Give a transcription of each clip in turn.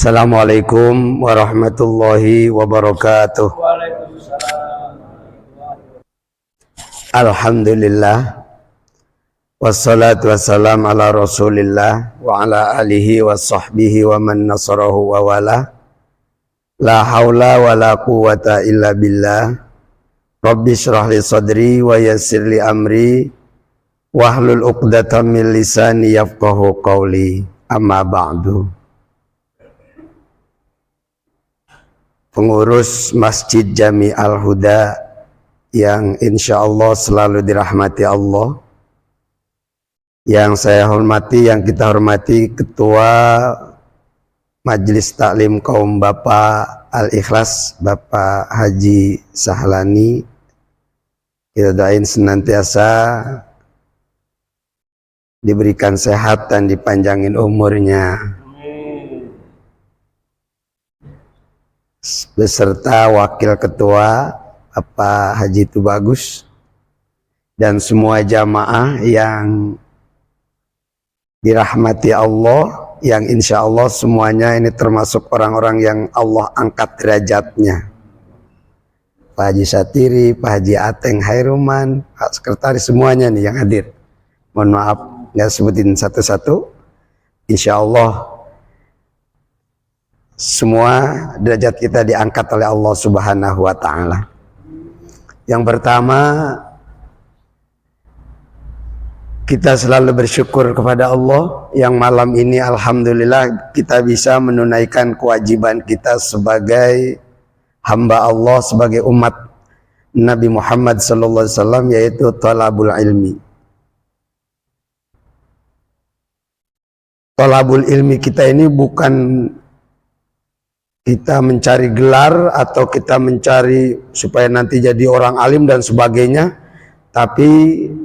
Assalamualaikum warahmatullahi wabarakatuh. Alhamdulillah, wassalatu wassalam ala rasulillah wa ala alihi wa sahbihi wa man nasarahu wa wala. La hawla wa la quwata illa billah. Rabbi syrah li sadri wa yassir li amri wahlul uqdatan min lisani yafqahu qawli. Amma ba'du. Pengurus Masjid Jami Al-Huda yang insya Allah selalu dirahmati Allah, yang saya hormati, yang kita hormati Ketua Majelis Taklim Kaum Bapak Al-Ikhlas, Bapak Haji Sahlani, kita doain senantiasa diberikan sehat dan dipanjangin umurnya, beserta Wakil Ketua Bapak Haji Tubagus dan semua jamaah yang dirahmati Allah, yang insya Allah semuanya ini termasuk orang-orang yang Allah angkat derajatnya. Pak Haji Satiri, Pak Haji Ateng Hairuman, Pak Sekretaris, semuanya nih yang hadir. Mohon maaf nggak sebutin satu-satu. Insya Allah semua derajat kita diangkat oleh Allah Subhanahu wa Ta'ala. Yang pertama, kita selalu bersyukur kepada Allah yang malam ini alhamdulillah kita bisa menunaikan kewajiban kita sebagai hamba Allah, sebagai umat Nabi Muhammad SAW, yaitu thalabul ilmi. Thalabul ilmi kita ini bukan kita mencari gelar atau kita mencari supaya nanti jadi orang alim dan sebagainya, tapi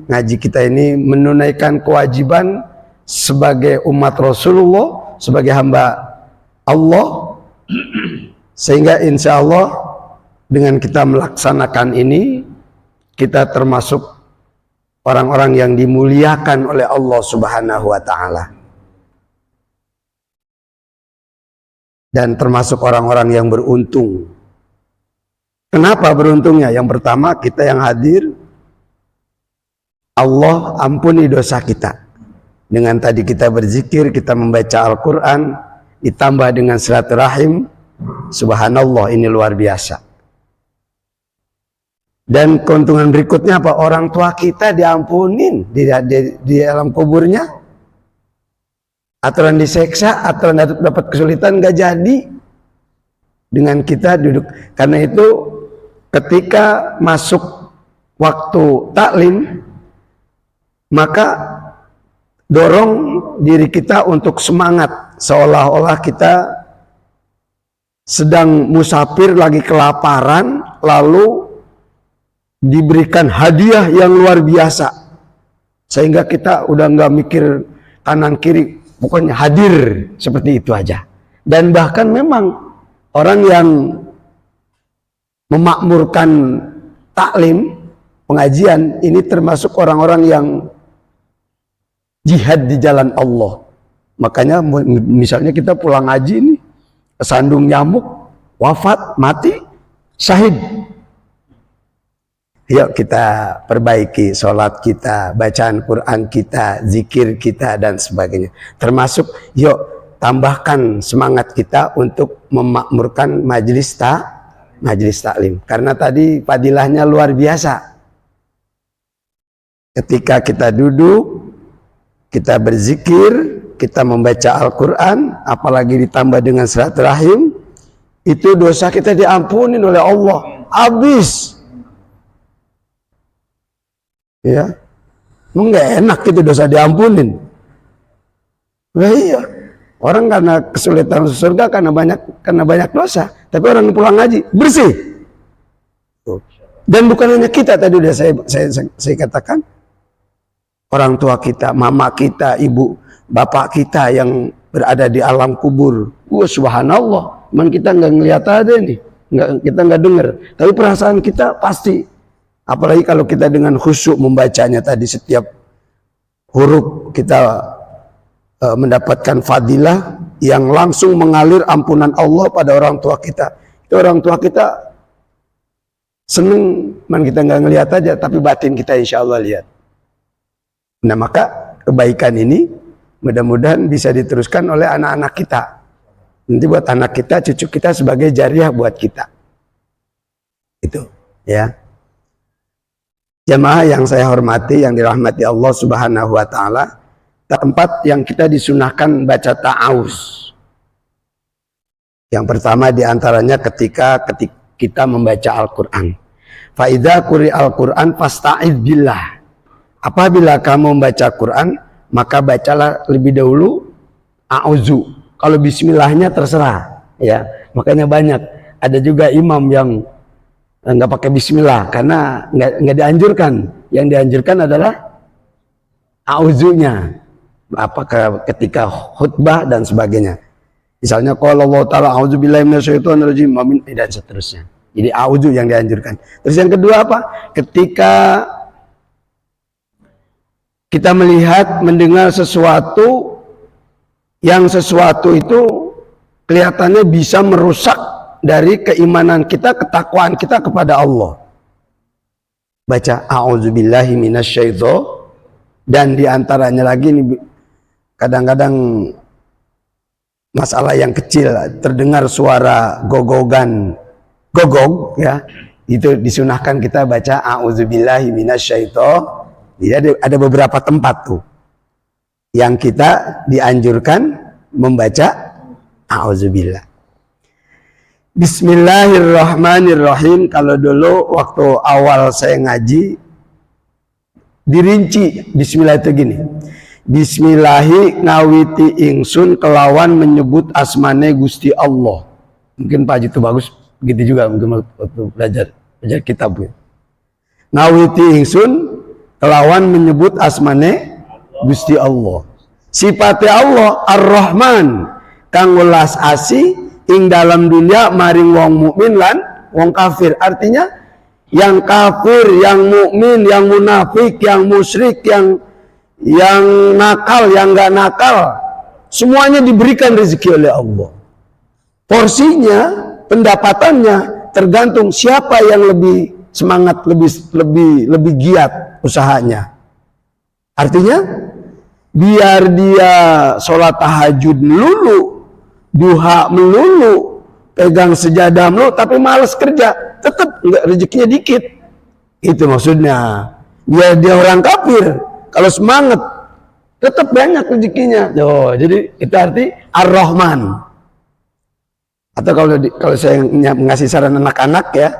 ngaji kita ini menunaikan kewajiban sebagai umat Rasulullah, sebagai hamba Allah, sehingga insya Allah dengan kita melaksanakan ini kita termasuk orang-orang yang dimuliakan oleh Allah Subhanahu wa Ta'ala. Dan termasuk orang-orang yang beruntung. Kenapa beruntungnya? Yang pertama, kita yang hadir, Allah ampuni dosa kita. Dengan tadi kita berzikir, kita membaca Al-Quran, ditambah dengan silaturahim, subhanallah, ini luar biasa. Dan keuntungan berikutnya apa? Orang tua kita diampunin di alam kuburnya. Aturan diseksa, aturan dapat kesulitan gak jadi dengan kita duduk. Karena itu ketika masuk waktu taklim, maka dorong diri kita untuk semangat, seolah-olah kita sedang musafir lagi kelaparan, lalu diberikan hadiah yang luar biasa, sehingga kita udah nggak mikir kanan kiri, pokoknya hadir seperti itu aja. Dan bahkan memang orang yang memakmurkan taklim, pengajian, ini termasuk orang-orang yang jihad di jalan Allah. Makanya misalnya kita pulang haji ini, kesandung nyamuk, wafat, mati, syahid. Yuk kita perbaiki sholat kita, bacaan Quran kita, zikir kita, dan sebagainya. Termasuk yuk tambahkan semangat kita untuk memakmurkan majelis taklim. Karena tadi fadilahnya luar biasa. Ketika kita duduk, kita berzikir, kita membaca Al-Quran, apalagi ditambah dengan silaturahim, itu dosa kita diampuni oleh Allah. Habis. Ya, enggak enak itu dosa diampunin. Nah, iya, orang karena kesulitan surga karena banyak dosa, tapi orang pulang ngaji bersih. Dan bukan hanya kita, tadi udah saya katakan, orang tua kita, mama kita, ibu, bapak kita yang berada di alam kubur. Subhanallah, man kita nggak ngeliat ada nih, kita nggak dengar, tapi perasaan kita pasti. Apalagi kalau kita dengan khusyuk membacanya tadi, setiap huruf kita mendapatkan fadilah, yang langsung mengalir ampunan Allah pada orang tua kita. Itu orang tua kita seneng, man kita nggak ngelihat aja, tapi batin kita insya Allah lihat. Nah maka kebaikan ini mudah-mudahan bisa diteruskan oleh anak-anak kita. Nanti buat anak kita, cucu kita sebagai jariah buat kita. Itu ya. Jamaah yang saya hormati, yang dirahmati Allah Subhanahu wa taala, tempat yang kita disunahkan baca ta'awuz. Yang pertama diantaranya ketika kita membaca Al-Quran. Fa idza quri'al Quran fasta'idz billah. Apabila kamu membaca Quran, maka bacalah lebih dahulu a'udzu. Kalau bismillahnya terserah, ya. Makanya banyak. Ada juga imam yang nggak pakai bismillah karena nggak dianjurkan. Yang dianjurkan adalah a'udzunya. Apakah ketika khutbah dan sebagainya. Misalnya kalau Allah Ta'ala a'udzubillahi minasyaitonirrajim dan seterusnya. Jadi a'udzu yang dianjurkan. Terus yang kedua apa? Ketika kita melihat, mendengar sesuatu yang sesuatu itu kelihatannya bisa merusak dari keimanan kita, ketakwaan kita kepada Allah. Baca a'udzubillahi minasyaitonir, dan diantaranya lagi nih, kadang-kadang masalah yang kecil, terdengar suara gogog ya, itu disunahkan kita baca a'udzubillahi minasyaitonir. Jadi ada beberapa tempat tuh yang kita dianjurkan membaca a'udzubillah. Bismillahirrahmanirrahim. Kalau dulu waktu awal saya ngaji dirinci bismillah itu gini. Bismillahi ngawiti ingsun kelawan menyebut asmane Gusti Allah. Mungkin Pak Haji itu bagus begitu juga mungkin waktu belajar kitab. Ngawiti ingsun kelawan menyebut asmane Gusti Allah. Sifatnya Allah Ar-Rahman kang welas asih ing dalam dunia maring wong mukmin lan wong kafir. Artinya yang kafir, yang mukmin, yang munafik, yang musyrik, yang nakal, yang nggak nakal, semuanya diberikan rezeki oleh Allah. Porsinya, pendapatannya tergantung siapa yang lebih semangat, lebih giat usahanya. Artinya biar dia sholat tahajud melulu, duha melulu, pegang sejadah melulu, tapi malas kerja, tetap nggak rezekinya dikit. Itu maksudnya. Biar dia orang kafir, kalau semangat tetap banyak rezekinya. Oh, jadi itu arti Ar-Rahman. Atau kalau saya ngasih saran anak-anak ya,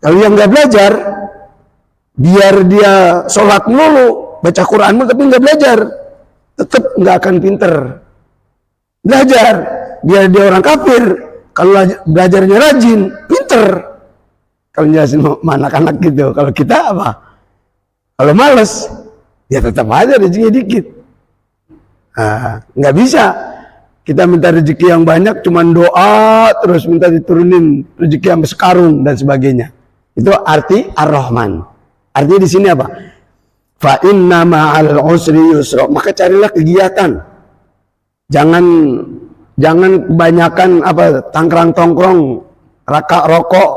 kalau yang nggak belajar, biar dia sholat melulu, baca Quran melulu, tapi nggak belajar, tetap nggak akan pinter. Belajar, biar dia orang kafir, kalau belajarnya rajin, pinter. Kalau jelasin anak-anak gitu, kalau kita apa? Kalau males, ya tetap aja rezekinya dikit. Nggak bisa kita minta rezeki yang banyak, cuman doa terus minta diturunin rezeki yang sekarung dan sebagainya. Itu arti Ar-Rahman. Artinya di sini apa? Fa inna ma'al usri yusra. Maka carilah kegiatan. Jangan kebanyakan tangkrang-tongkrong, rokok,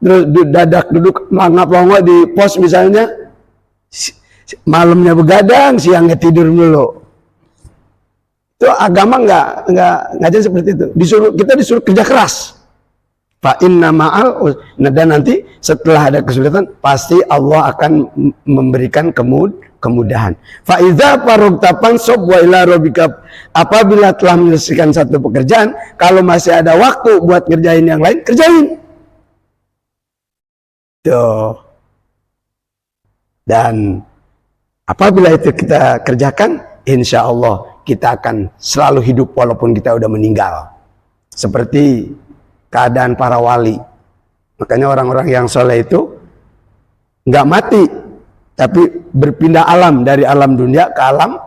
terus dadak duduk melangap-langap di pos misalnya. Malamnya begadang, siangnya tidur dulu. Itu agama nggak jadi seperti itu. Kita disuruh kerja keras. Fa inna ma'al, nah dan nanti setelah ada kesulitan pasti Allah akan memberikan kemudahan. Fa idza faragta fansab wa ila rabbika. Apabila telah menyelesaikan satu pekerjaan, kalau masih ada waktu buat kerjain yang lain, kerjain. Tuh. Dan apabila itu kita kerjakan, insya Allah kita akan selalu hidup walaupun kita udah meninggal. Seperti keadaan para wali. Makanya orang-orang yang soleh itu nggak mati, tapi berpindah alam dari alam dunia ke alam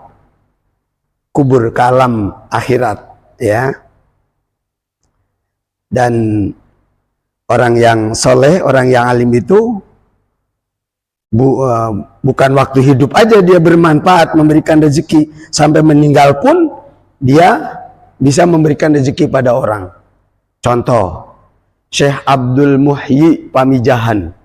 kubur, ke alam akhirat, ya. Dan orang yang soleh, orang yang alim itu bukan waktu hidup aja dia bermanfaat, memberikan rezeki, sampai meninggal pun dia bisa memberikan rezeki pada orang. Contoh, Syekh Abdul Muhyi Pamijahan.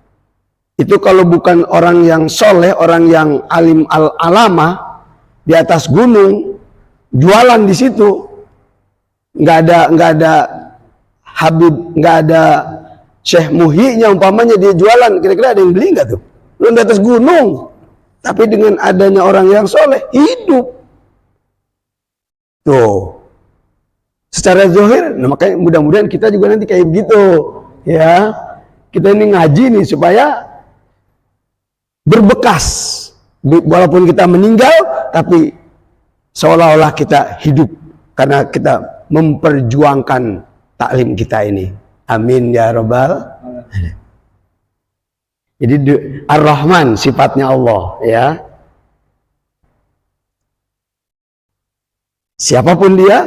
Itu kalau bukan orang yang soleh, orang yang alim al-alamah, di atas gunung, jualan di situ, nggak ada Habib, nggak ada Syekh Muhyinya umpamanya dia jualan, kira-kira ada yang beli nggak tuh? Lu di atas gunung, tapi dengan adanya orang yang soleh, hidup. Tuh. Secara zahir, nah makanya mudah-mudahan kita juga nanti kayak begitu, ya. Kita ini ngaji nih supaya berbekas, walaupun kita meninggal, tapi seolah-olah kita hidup karena kita memperjuangkan taklim kita ini. Amin ya Rabbal. Jadi Ar-Rahman sifatnya Allah, ya. Siapapun dia,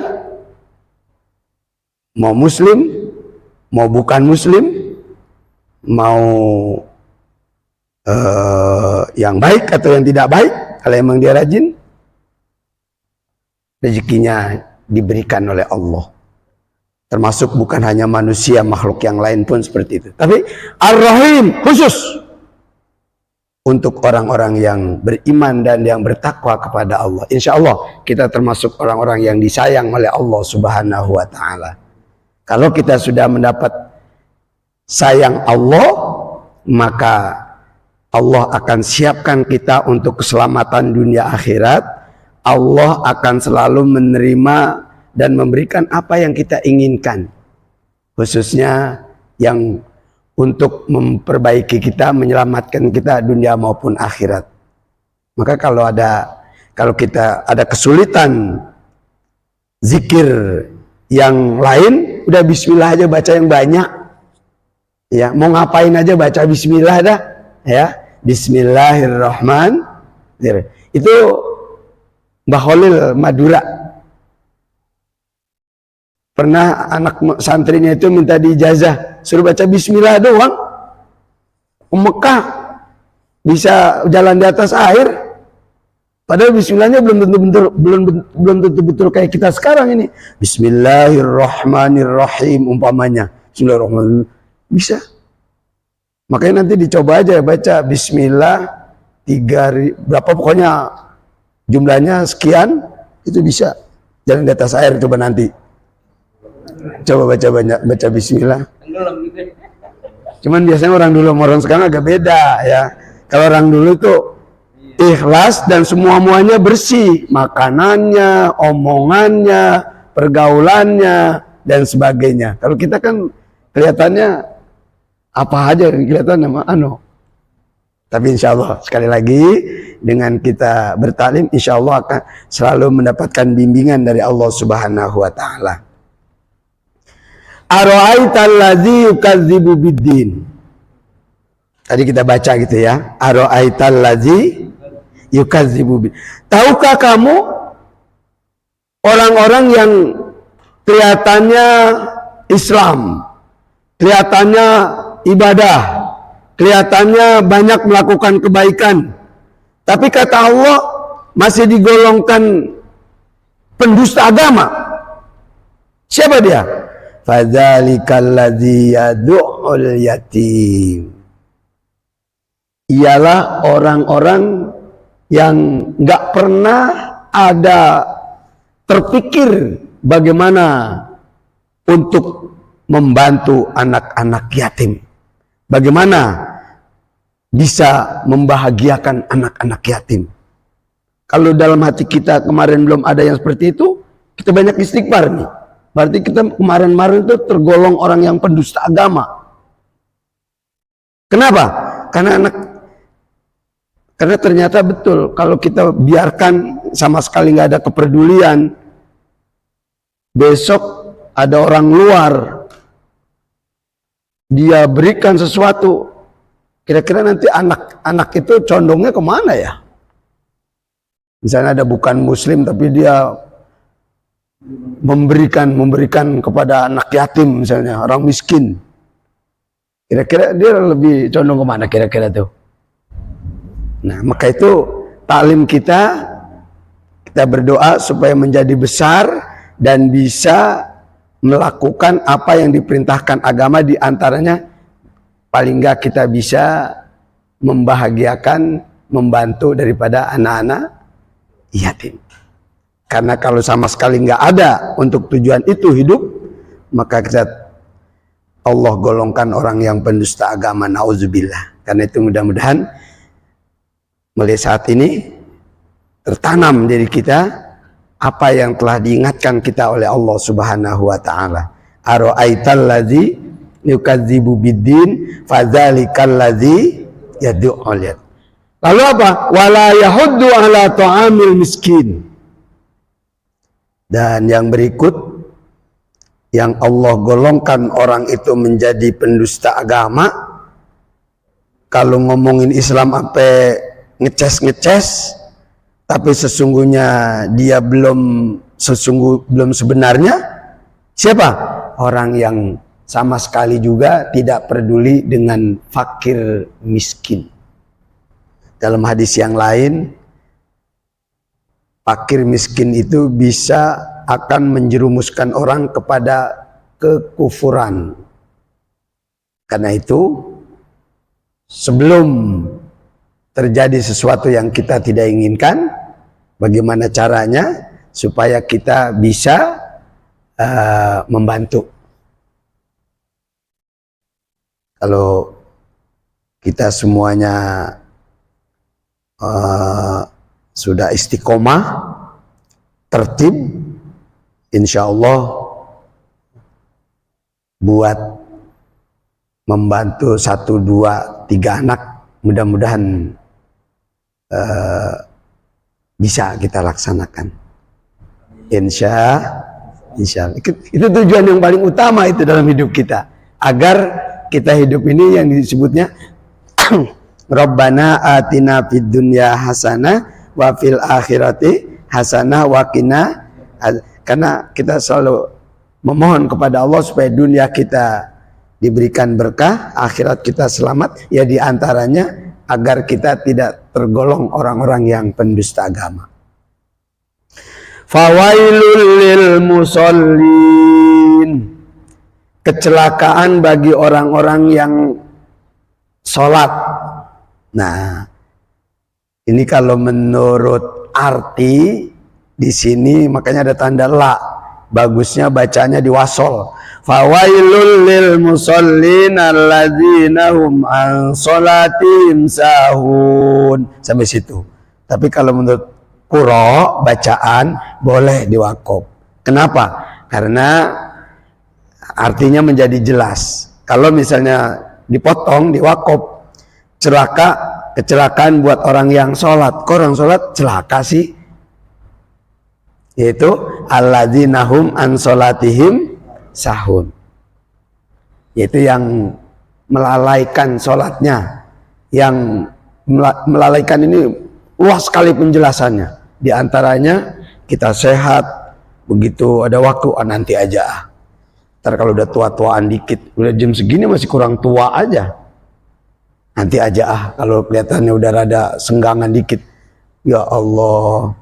mau muslim, mau bukan muslim, mau yang baik atau yang tidak baik, kalau emang dia rajin, rezekinya diberikan oleh Allah. Termasuk bukan hanya manusia, makhluk yang lain pun seperti itu. Tapi Ar-Rahim khusus untuk orang-orang yang beriman dan yang bertakwa kepada Allah. Insya Allah kita termasuk orang-orang yang disayang oleh Allah Subhanahu wa Ta'ala. Kalau kita sudah mendapat sayang Allah, maka Allah akan siapkan kita untuk keselamatan dunia akhirat. Allah akan selalu menerima dan memberikan apa yang kita inginkan, khususnya yang untuk memperbaiki kita, menyelamatkan kita dunia maupun akhirat. Maka kalau kita ada kesulitan zikir yang lain, udah bismillah aja baca yang banyak. Ya, mau ngapain aja baca bismillah dah, ya. Bismillahirrahmanirrahim. Itu Mbah Khalil Madura. Pernah anak santrinya itu minta diijazah, suruh baca bismillah doang. Ke Mekah bisa jalan di atas air. Padahal bismillahnya belum tentu betul kayak kita sekarang ini. Bismillahirrahmanirrahim umpamanya. Bismillahirrahmanirrahim. Bisa. Makanya nanti dicoba aja baca bismillah 3.000 berapa pokoknya jumlahnya sekian, itu bisa jalan di atas air. Coba nanti. Coba baca bismillah. Cuman biasanya orang dulu sama orang sekarang agak beda, ya. Kalau orang dulu tuh ikhlas dan semua-muanya bersih, makanannya, omongannya, pergaulannya dan sebagainya. Kalau kita kan kelihatannya apa aja kelihatan nama Tapi insya Allah sekali lagi dengan kita bertalim, insya Allah akan selalu mendapatkan bimbingan dari Allah Subhanahu wa Ta'ala. Ara'aital ladzi yukadzibu biddin. Tadi kita baca gitu ya. Ara'aital ladzi yukadzibu biddin. Tahukah kamu orang-orang yang kelihatannya Islam, kelihatannya ibadah, kelihatannya banyak melakukan kebaikan, tapi kata Allah masih digolongkan pendusta agama? Siapa dia? Fadzalikal ladzi yad'ul yatim. Ialah orang-orang yang nggak pernah ada terpikir bagaimana untuk membantu anak-anak yatim. Bagaimana bisa membahagiakan anak-anak yatim. Kalau dalam hati kita kemarin belum ada yang seperti itu, kita banyak istighfar nih. Berarti kita kemarin-kemarin itu tergolong orang yang pendusta agama. Kenapa? Karena ternyata betul, kalau kita biarkan sama sekali nggak ada kepedulian, besok ada orang luar, dia berikan sesuatu, kira-kira nanti anak-anak itu condongnya kemana ya? Misalnya ada bukan muslim tapi dia memberikan kepada anak yatim, misalnya orang miskin, kira-kira dia lebih condong kemana kira-kira tuh? Nah, maka itu taklim kita berdoa supaya menjadi besar dan bisa melakukan apa yang diperintahkan agama, di antaranya paling enggak kita bisa membahagiakan, membantu daripada anak-anak yatim. Karena kalau sama sekali nggak ada untuk tujuan itu hidup, maka Allah golongkan orang yang pendusta agama, nauzubillah. Karena itu mudah-mudahan mulai saat ini tertanam dari kita apa yang telah diingatkan kita oleh Allah Subhanahu wa taala. Ara'aital ladzi yukadzibu biddin fadzalikal ladzi yad'ul yatim. Lalu apa? Wala yahuddu ala ta'amil miskin. Dan yang berikut, yang Allah golongkan orang itu menjadi pendusta agama, kalau ngomongin Islam sampai ngeces, tapi sesungguhnya dia belum sebenarnya, siapa? Orang yang sama sekali juga tidak peduli dengan fakir miskin. Dalam hadis yang lain, fakir miskin itu bisa akan menjerumuskan orang kepada kekufuran. Karena itu, sebelum terjadi sesuatu yang kita tidak inginkan, bagaimana caranya supaya kita bisa membantu. Kalau kita semuanya sudah istiqomah, tertib, insya Allah buat membantu 1, 2, 3 anak, mudah-mudahan bisa kita laksanakan. Insya Allah. Itu tujuan yang paling utama itu dalam hidup kita, agar kita hidup ini yang disebutnya Rabbana atina fid dunya hasanah wa fil akhirati hasanah wa qina. Karena kita selalu memohon kepada Allah supaya dunia kita diberikan berkah, akhirat kita selamat, ya diantaranya agar kita tidak tergolong orang-orang yang pendusta agama. Fawailul lil musallin, kecelakaan bagi orang-orang yang sholat. Nah, ini kalau menurut arti di sini makanya ada tanda la, bagusnya bacanya di wasol. Fawailul lil musallin alladzina hum an sholatihim sahun, sampai situ. Tapi kalau menurut qura bacaan boleh diwakaf. Kenapa? Karena artinya menjadi jelas. Kalau misalnya dipotong diwakaf, kecelakaan buat orang yang sholat. Kok orang sholat celaka sih? Yaitu alladzina hum an sholatihim sahun, yaitu yang melalaikan sholatnya. Yang melalaikan ini luas sekali penjelasannya. Di antaranya kita sehat, begitu ada waktu, nanti aja. Ntar kalau udah tua-tuaan dikit, udah jam segini masih kurang tua aja, nanti aja kalau kelihatannya udah rada senggangan dikit. Ya Allah,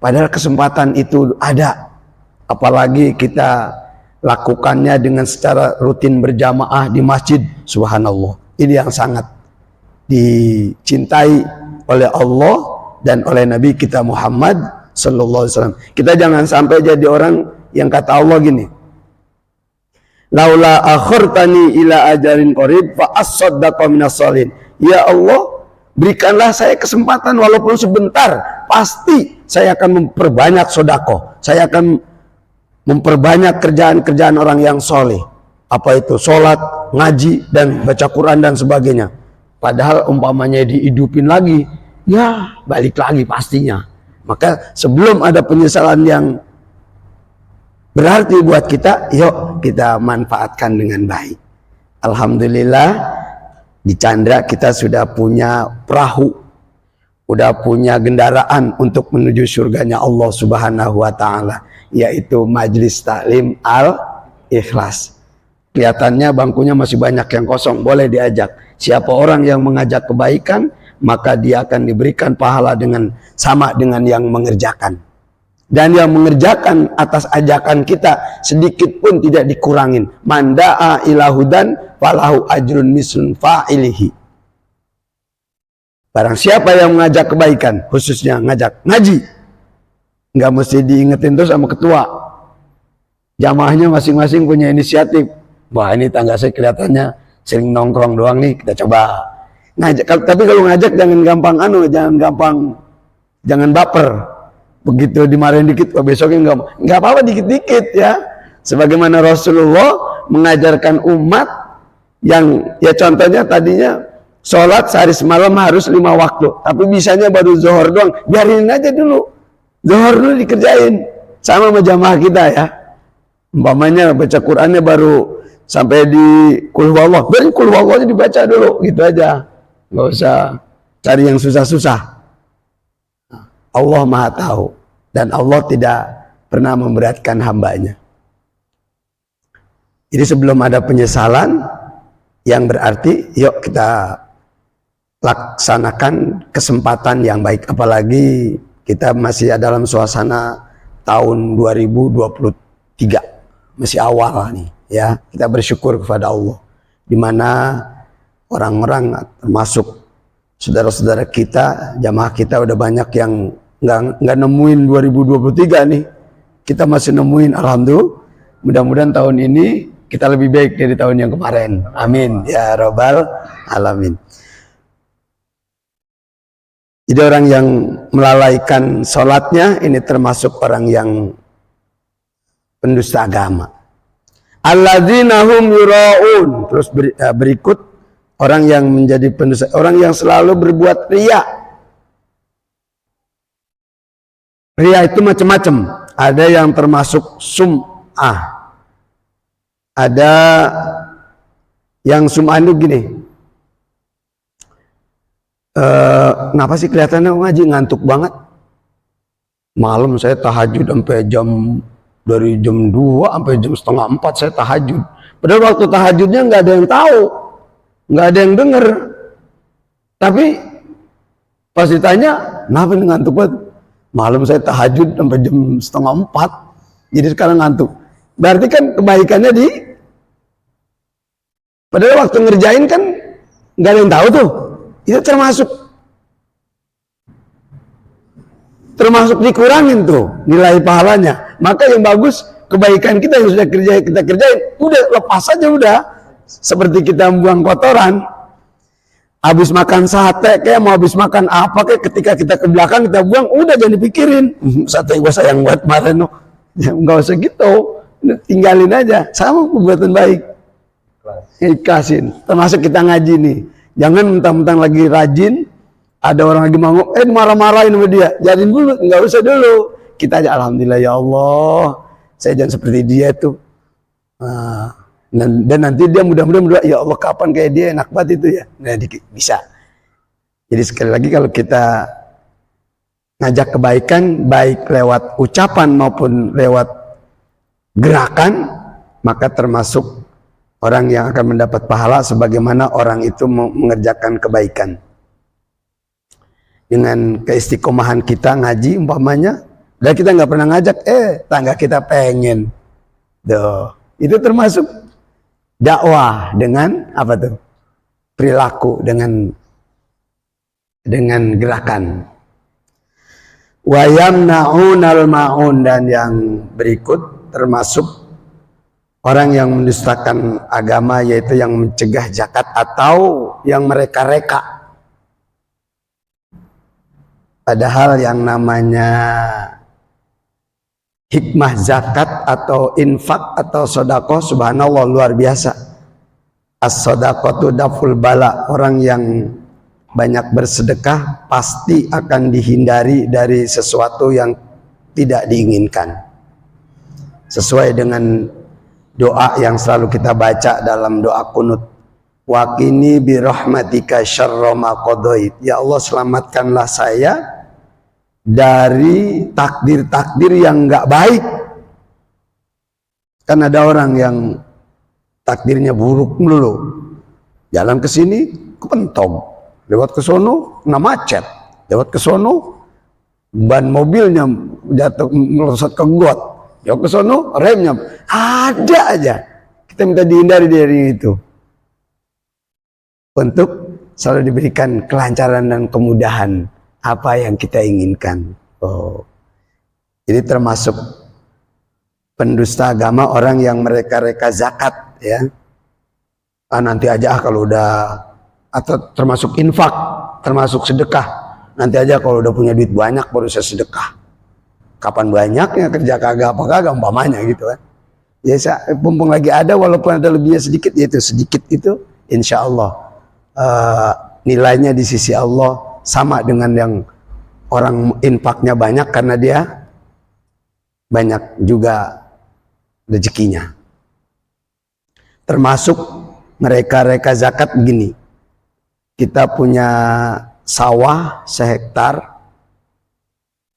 padahal kesempatan itu ada, apalagi kita lakukannya dengan secara rutin berjamaah di masjid. Subhanallah, ini yang sangat dicintai oleh Allah dan oleh Nabi kita Muhammad sallallahu alaihi wasallam. Kita jangan sampai jadi orang yang kata Allah gini, laula akhirtani ila ajarin qarib fa as-saddaqa minas salihin. Ya Allah, berikanlah saya kesempatan walaupun sebentar, pasti saya akan memperbanyak sedekah, saya akan memperbanyak kerjaan-kerjaan orang yang soleh. Apa itu? Sholat, ngaji, dan baca Quran dan sebagainya. Padahal umpamanya dihidupin lagi, ya balik lagi pastinya. Maka sebelum ada penyesalan yang berarti buat kita, yuk kita manfaatkan dengan baik. Alhamdulillah, di Chandra kita sudah punya perahu, udah punya kendaraan untuk menuju surganya Allah Subhanahu wa taala, yaitu Majelis Taklim Al-Ikhlas. Kelihatannya bangkunya masih banyak yang kosong, boleh diajak. Siapa orang yang mengajak kebaikan, maka dia akan diberikan pahala dengan sama dengan yang mengerjakan. dan yang mengerjakan atas ajakan kita sedikit pun tidak dikurangin. Manda'a ilahudan falahu ajrun mislun fa'ilihi. Barang siapa yang mengajak kebaikan, khususnya ngajak ngaji, nggak mesti diingetin terus sama ketua. Jamaahnya masing-masing punya inisiatif. Wah, ini tangga saya kelihatannya sering nongkrong doang nih, kita coba ngajak. Tapi kalau ngajak jangan gampang jangan baper. Begitu dimarahin dikit, besoknya nggak apa-apa, dikit-dikit ya. Sebagaimana Rasulullah mengajarkan umat yang ya contohnya tadinya sholat sehari semalam harus 5 waktu, tapi bisanya baru zuhur doang, biarin aja dulu, zuhur dulu dikerjain sama jamaah kita ya. Umpamanya baca Qurannya baru sampai di Qul huwallah, biarin Qul huwallah dibaca dulu, gitu aja, nggak usah cari yang susah-susah. Allah Maha Tahu dan Allah tidak pernah memberatkan hambanya. Jadi sebelum ada penyesalan yang berarti, yuk kita laksanakan kesempatan yang baik. Apalagi kita masih dalam suasana tahun 2023, masih awal nih ya. Kita bersyukur kepada Allah, di mana orang-orang termasuk saudara-saudara kita, jamaah kita udah banyak yang nggak nemuin 2023 nih. Kita masih nemuin, alhamdulillah. Mudah-mudahan tahun ini kita lebih baik dari tahun yang kemarin. Amin ya rabbal alamin. Jadi orang yang melalaikan sholatnya ini termasuk orang yang pendusta agama. Alladzina hum yura'un. Terus berikut orang yang menjadi pendusta, orang yang selalu berbuat riya. Riya itu macam-macam. Ada yang termasuk sum'ah. Ada yang sum'ah itu gini. Kenapa sih kelihatannya ngaji ngantuk banget? Malam saya tahajud sampai dari jam 2 sampai jam setengah 4 saya tahajud. Padahal waktu tahajudnya nggak ada yang tahu, nggak ada yang denger. Tapi pas ditanya, kenapa nih ngantuk banget? Malam saya tahajud sampai jam setengah 4, jadi sekarang ngantuk. Berarti kan kebaikannya padahal waktu ngerjain kan nggak ada yang tahu tuh. Itu termasuk dikurangin tuh nilai pahalanya. Maka yang bagus kebaikan kita yang sudah kita kerjain, udah lepas aja udah. Seperti kita buang kotoran. Habis makan sate kayak mau habis makan apa kayak, ketika kita ke belakang kita buang, udah jangan dipikirin. Sate gua sayang buat kemarin, ya, nggak usah gitu, tinggalin aja. Sama perbuatan baik, ikhlasin. Termasuk kita ngaji nih, jangan mentang-mentang lagi rajin, ada orang lagi manguk, marah-marahin sama dia, jadiin dulu, nggak usah dulu. Kita aja alhamdulillah ya Allah, saya jangan seperti dia tuh. Dan nanti dia mudah-mudahan berdoa, ya Allah kapan kayak dia, enak banget itu ya. Nah, bisa. Jadi sekali lagi kalau kita ngajak kebaikan, baik lewat ucapan maupun lewat gerakan, maka termasuk orang yang akan mendapat pahala sebagaimana orang itu mengerjakan kebaikan. Dengan keistiqomahan kita ngaji umpamanya, dan kita nggak pernah ngajak, tangga kita pengen. Itu termasuk dakwah dengan apa tuh? Perilaku, dengan gerakan. Wa yamna'unal ma'un, dan yang berikut termasuk orang yang mendustakan agama, yaitu yang mencegah zakat atau yang mereka-reka. Padahal yang namanya hikmah zakat atau infak atau sodako, subhanallah, luar biasa. As-sodaqatu daful bala. Orang yang banyak bersedekah pasti akan dihindari dari sesuatu yang tidak diinginkan. Sesuai dengan doa yang selalu kita baca dalam doa kunut. Waqini birahmatika syarra ma qadait. Ya Allah, selamatkanlah saya dari takdir-takdir yang nggak baik. Kan ada orang yang takdirnya buruk melulu. Jalan ke sini kepentong, lewat ke sono kena macet, lewat ke sono ban mobilnya jatuh melesat ke got, ya ke sono remnya ada aja. Kita minta dihindari dari itu untuk selalu diberikan kelancaran dan kemudahan apa yang kita inginkan. Jadi termasuk pendusta agama orang yang mereka-reka zakat, ya. Nanti aja kalau udah, atau termasuk infak, termasuk sedekah. Nanti aja kalau udah punya duit banyak baru saya sedekah. Kapan banyaknya, kerja kagak apa kagak umpamanya gitu kan. Ya mumpung lagi ada, walaupun ada lebihnya sedikit, yaitu sedikit itu insya Allah nilainya di sisi Allah sama dengan yang orang infaknya banyak, karena dia banyak juga rezekinya. Termasuk mereka-reka zakat begini, kita punya sawah sehektar,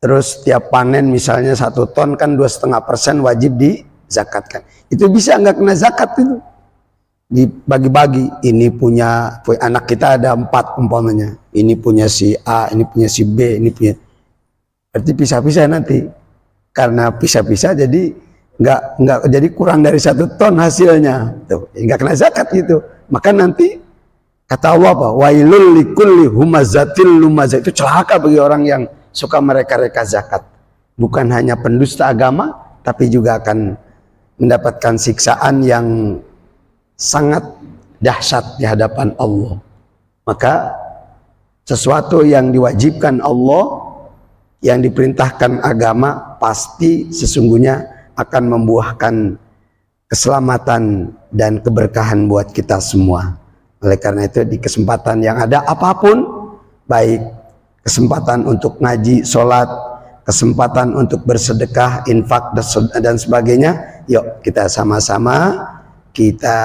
terus tiap panen misalnya 1 ton kan 2,5% wajib dizakatkan. Itu bisa nggak kena zakat itu, dibagi-bagi. Ini punya anak kita ada 4 umpamanya, ini punya si A, ini punya si B, ini punya, berarti pisah-pisah nanti. Karena pisah-pisah jadi nggak jadi kurang dari 1 ton hasilnya, tuh nggak kena zakat gitu. Maka nanti kata Allah apa? Wailul likulli humazatil lumazah, itu celaka bagi orang yang suka mereka-reka zakat. Bukan hanya pendusta agama, tapi juga akan mendapatkan siksaan yang sangat dahsyat di hadapan Allah. Maka sesuatu yang diwajibkan Allah, yang diperintahkan agama, pasti sesungguhnya akan membuahkan keselamatan dan keberkahan buat kita semua. Oleh karena itu, di kesempatan yang ada apapun, baik kesempatan untuk ngaji, sholat, kesempatan untuk bersedekah, infak dan sebagainya, yuk kita sama-sama kita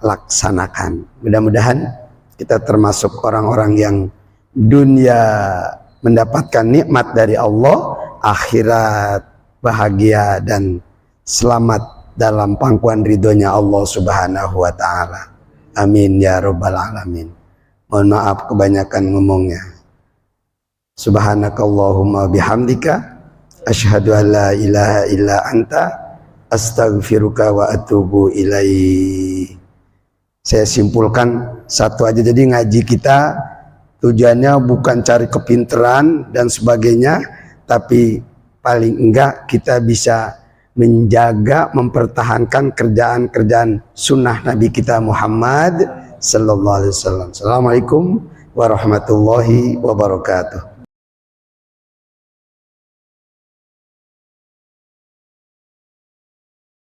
laksanakan. Mudah-mudahan kita termasuk orang-orang yang dunia mendapatkan nikmat dari Allah, akhirat bahagia dan selamat dalam pangkuan ridhonya Allah Subhanahu wa ta'ala. Amin ya rabbal alamin. Mohon maaf kebanyakan ngomongnya. Subhanakallahumma bihamdika asyhadu an la ilaha illa anta astaghfiruka wa atubu ilaih. Saya simpulkan satu aja, jadi ngaji kita tujuannya bukan cari kepintaran dan sebagainya, tapi paling enggak kita bisa menjaga, mempertahankan kerjaan-kerjaan sunnah Nabi kita Muhammad sallallahu alaihi wasallam. Assalamualaikum warahmatullahi wabarakatuh.